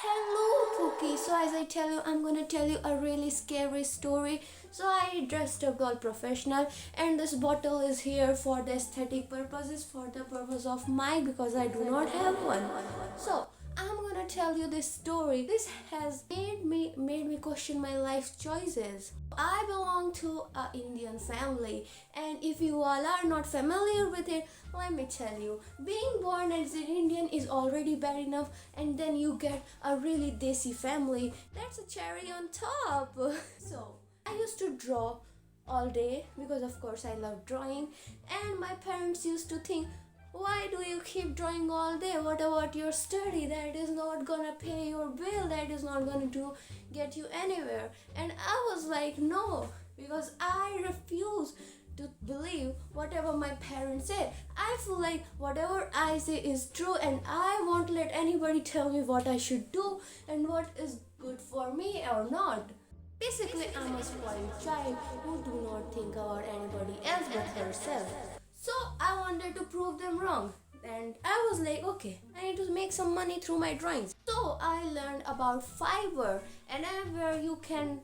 Hello, Pookie. So, as I tell you, I'm gonna tell you a really scary story. So, I dressed up all professional, and this bottle is here for the aesthetic purposes, for the purpose of mic because I do not have one. So, I'm gonna tell you this story. This has made me question my life choices. I belong to a Indian family, and if you all are not familiar with it, let me tell you, being born as an Indian is already bad enough, and then you get a really desi family. That's a cherry on top. So, I used to draw all day because, of course, I love drawing, and my parents used to think, why do you keep drawing all day? What about your study? That is not gonna pay your bill, that is not gonna get you anywhere. And I was like, no, because I refuse to believe whatever my parents say. I feel like whatever I say is true, and I won't let anybody tell me what I should do and what is good for me or not. Basically, I'm a spoiled child who do not think about anybody else but herself. So I wanted to prove them wrong. And I was like, okay, I need to make some money through my drawings. So I learned about Fiverr, and where you can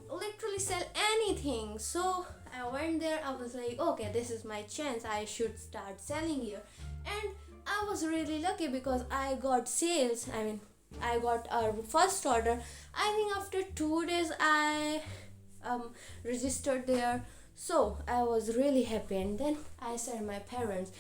literally sell anything. So I went there, I was like, okay, this is my chance, I should start selling here. And I was really lucky because I got sales. I got our first order. I think after 2 days I registered there. So I was really happy, and then I said my parents,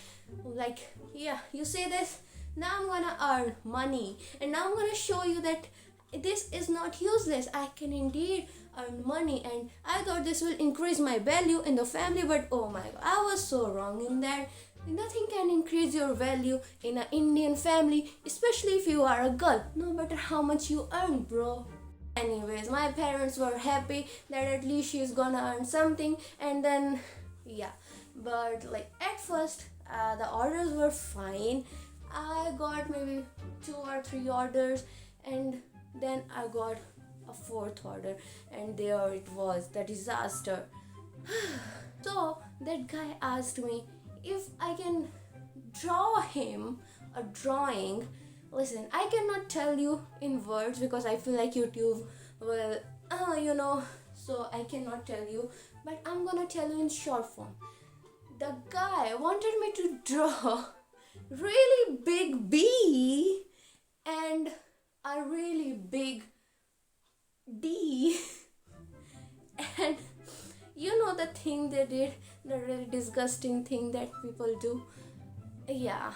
like, yeah, you see this? Now I'm gonna earn money, and now I'm gonna show you that this is not useless. I can indeed earn money, and I thought this will increase my value in the family, but oh my god, I was so wrong in that. Nothing can increase your value in an Indian family, especially if you are a girl, no matter how much you earn, bro. Anyways, my parents were happy that at least she's gonna earn something, and then yeah. But like at first, the orders were fine. I got maybe 2 or 3 orders, and then I got a fourth order, and there it was, the disaster. So that guy asked me if I can draw him a drawing. Listen, I cannot tell you in words because I feel like YouTube will, so I cannot tell you, but I'm gonna tell you in short form. The guy wanted me to draw really big B and a really big D. And you know the thing they did, the really disgusting thing that people do. Yeah,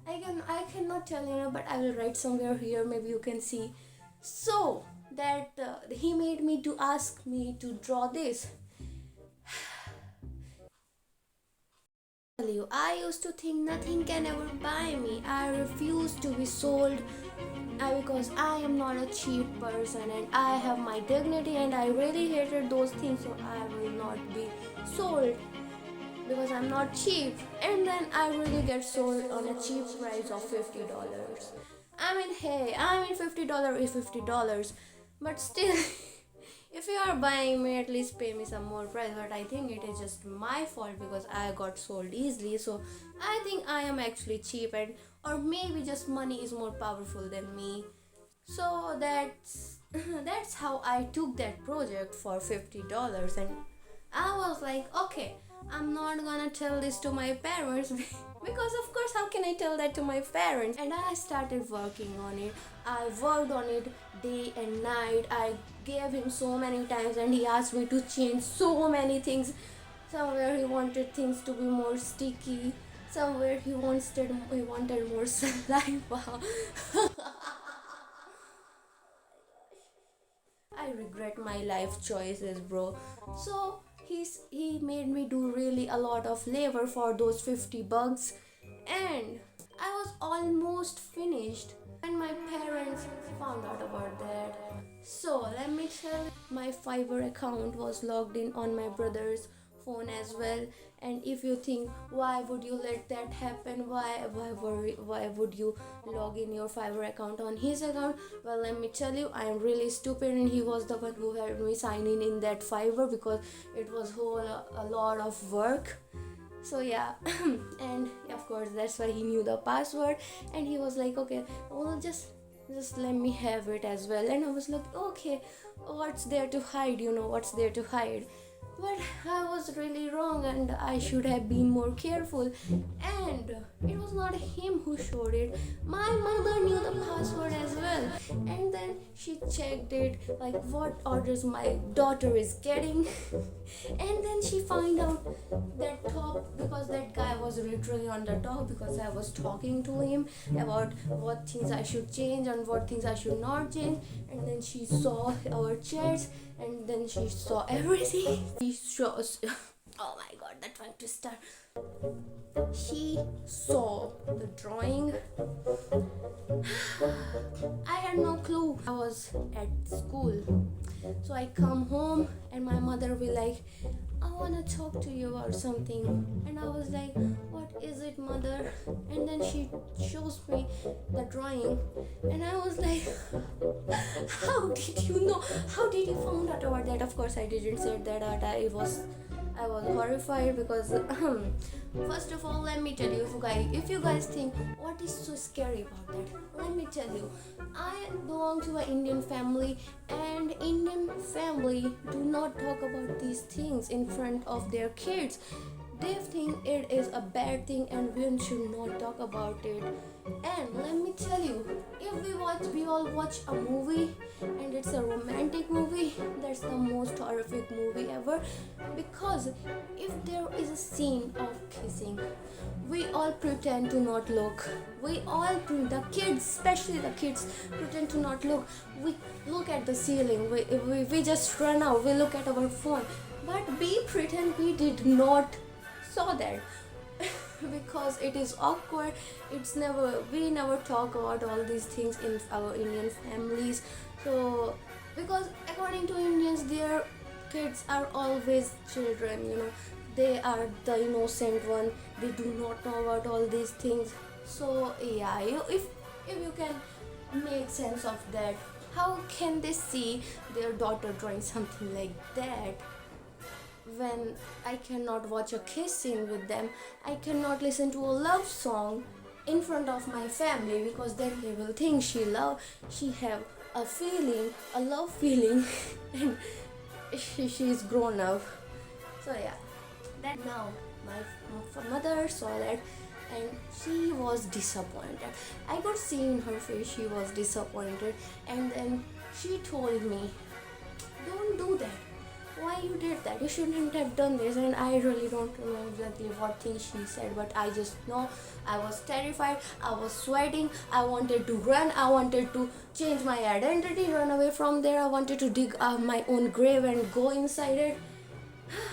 I cannot tell you, but I will write somewhere here, maybe you can see. So that he made me to ask me to draw this. I used to think nothing can ever buy me. I refuse to be sold, because I am not a cheap person, and I have my dignity, and I really hated those things, so I will not be sold because I'm not cheap. And then I really get sold on a cheap price of $50. $50 is $50, but still, if you are buying me, at least pay me some more price. But I think it is just my fault because I got sold easily. So I think I am actually cheap, and or maybe just money is more powerful than me. So that's that's how I took that project for $50, and I was like, okay, I'm not gonna tell this to my parents because, of course, how can I tell that to my parents? And I started working on it. I worked on it day and night. I gave him so many times, and he asked me to change so many things. Somewhere he wanted things to be more sticky. Somewhere he wanted more saliva. I regret my life choices, bro. So he made me do really a lot of labor for those $50, and I was almost finished when my parents found out about that. So let me tell you, my Fiverr account was logged in on my brother's phone as well. And if you think, why would you let that happen, why would you log in your Fiverr account on his account? Well, let me tell you, I am really stupid, and he was the one who helped me sign in that Fiverr because it was a lot of work. So yeah, and of course that's why he knew the password, and he was like, okay, well, just let me have it as well. And I was like, okay, what's there to hide, what's there to hide. But I was really wrong, and I should have been more careful. And it was not him who showed it. My mother knew the password as well. And then she checked it, like what orders my daughter is getting. And then she found out that top, because that guy was literally on the top, because I was talking to him about what things I should change and what things I should not change. And then she saw our chats, and then she saw everything. She shows oh my god, that one twister. She saw the drawing. I had no clue. I was at school, so I come home and my mother will like, I wanna talk to you or something. And I was like, what is it, mother? And then she shows me the drawing, and I was like, how did you know? How did you found out about that? Of course I didn't say that. I was horrified because first of all, let me tell you, if you guys think what is so scary about that, let me tell you, I belong to an Indian family, and Indian family do not talk about these things in front of their kids. They think it is a bad thing and we should not talk about it. And let me tell you, if we all watch a movie and it's a romantic movie, that's the most horrific movie ever. Because if there is a scene of kissing, we all pretend to not look. The kids, especially the kids, pretend to not look. We look at the ceiling, we just run out, we look at our phone. But we pretend we did not saw that. Because it is awkward. We never talk about all these things in our Indian families. So because according to Indians, their kids are always children, they are the innocent one, they do not know about all these things. So yeah, if you can make sense of that, how can they see their daughter drawing something like that? When I cannot watch a kiss scene with them, I cannot listen to a love song in front of my family, because then they will think she have a love feeling and she is grown up. So yeah, that now my mother saw that and she was disappointed. I could see in her face she was disappointed, and then she told me, don't do that. Why you did that? You shouldn't have done this. And I really don't remember exactly what thing she said, but I just know I was terrified, I was sweating, I wanted to run, I wanted to change my identity, run away from there, I wanted to dig my own grave and go inside it.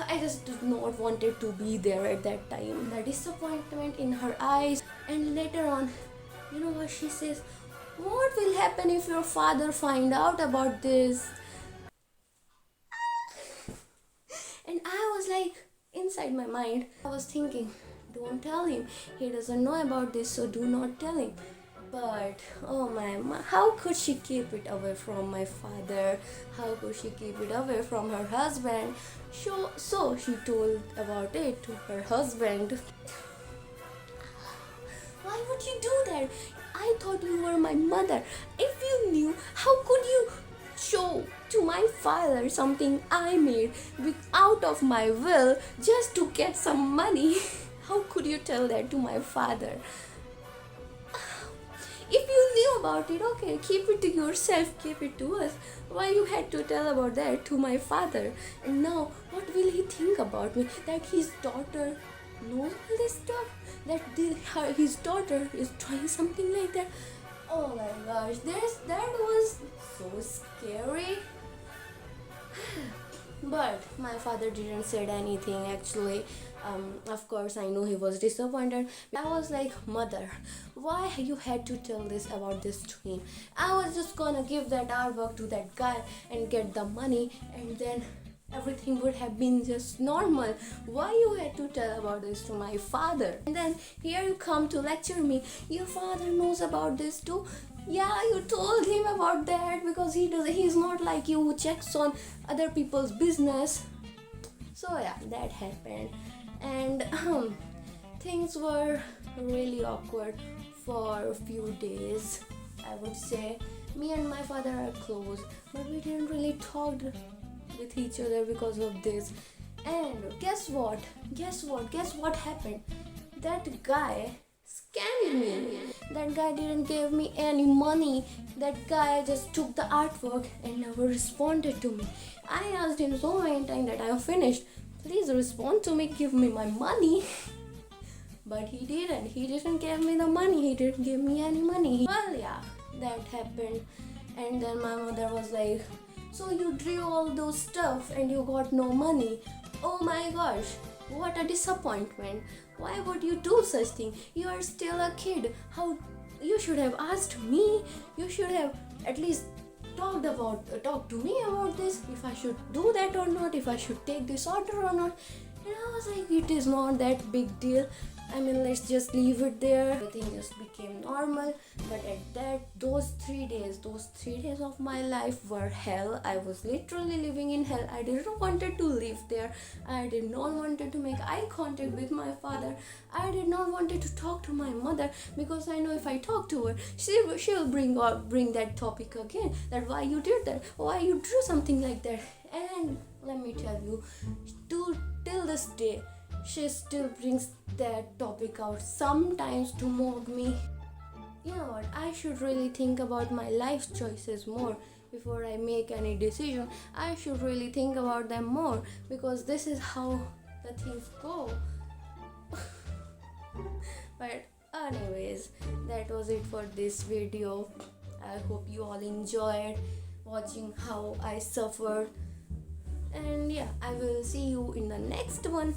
I just did not wanted to be there at that time. The disappointment in her eyes. And later on, you know what she says? What will happen if your father find out about this? And I was like, inside my mind, I was thinking, don't tell him. He doesn't know about this, so do not tell him. But, oh my, how could she keep it away from my father? How could she keep it away from her husband? So she told about it to her husband. Why would you do that? I thought you were my mother. If you knew, how could you show to my father something I made out of my will just to get some money? How could you tell that to my father? If you knew about it, okay, keep it to yourself, keep it to us. Why you had to tell about that to my father? And now, what will he think about me? That his daughter knows all this stuff? That his daughter is trying something like that? Oh my gosh, that was so scary. But my father didn't say anything actually. Of course, I know he was disappointed. I was like, mother, why you had to tell this about this to me? I was just gonna give that artwork to that guy and get the money, and then everything would have been just normal. Why you had to tell about this to my father? And then here you come to lecture me. Your father knows about this too. Yeah, you told him about that because he's not like you who checks on other people's business. So yeah, that happened. And things were really awkward for a few days. I would say me and my father are close, but we didn't really talk with each other because of this. And guess what? Guess what happened? That guy scammed me. That guy didn't give me any money. That guy just took the artwork and never responded to me. I asked him so many times that I have finished. Please respond to me, give me my money. But he didn't. He didn't give me the money. He didn't give me any money. Well, yeah, that happened. And then my mother was like, so you drew all those stuff and you got no money. Oh my gosh, what a disappointment. Why would you do such thing? You are still a kid. How you should have asked me. You should have at least talked to me about this, if I should do that or not, if I should take this order or not. And I was like, it is not that big deal. I mean, let's just leave it there. Everything just became normal. But those 3 days of my life were hell. I was literally living in hell. I didn't wanted to live there. I did not wanted to make eye contact with my father. I did not wanted to talk to my mother, because I know if I talk to her, she'll bring that topic again. That why you did that, why you drew something like that. And let me tell you, till this day, she still brings that topic out sometimes to mock me. You know what? I should really think about my life choices more before I make any decision. I should really think about them more, because this is how the things go. But anyways, that was it for this video. I hope you all enjoyed watching how I suffered. And yeah, I will see you in the next one.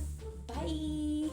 Bye.